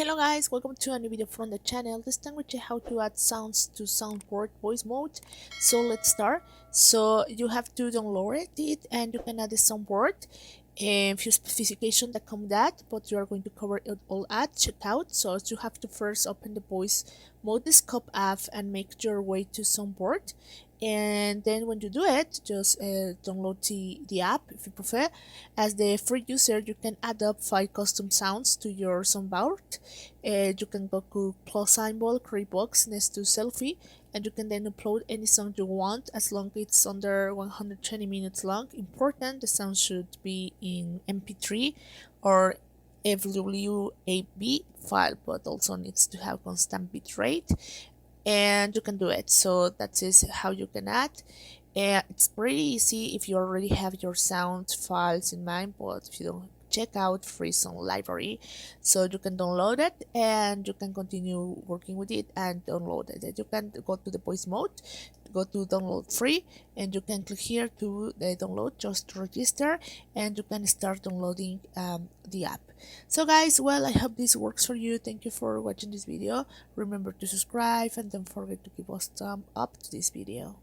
Hello guys, welcome to a new video from the channel. This time we check how to add sounds to Soundboard Voicemod. So let's start. So you have to download it and you can add the soundboard and few specifications that come with that, but you are going to cover it all at checkout. So you have to first open the Voicemod scope app and make your way to Soundboard. And then when you do it, just download the app if you prefer. As the free user, you can add up 5 custom sounds to your soundboard. You can go to plus symbol, create box next to selfie, and you can then upload any song you want as long as it's under 120 minutes long. Important, the sound should be in MP3 or FWAV file, but also needs to have constant bitrate, and you can do it. So that is how you can add. It's pretty easy if you already have your sound files in mind, but if you don't, check out free song library so you can download it and you can continue working with it and download it. You can go to the Voicemod, go to download free, and you can click here to download, just register, and you can start downloading the app. So guys, well, I hope this works for you. Thank you for watching this video. Remember to subscribe and don't forget to give us thumb up to this video.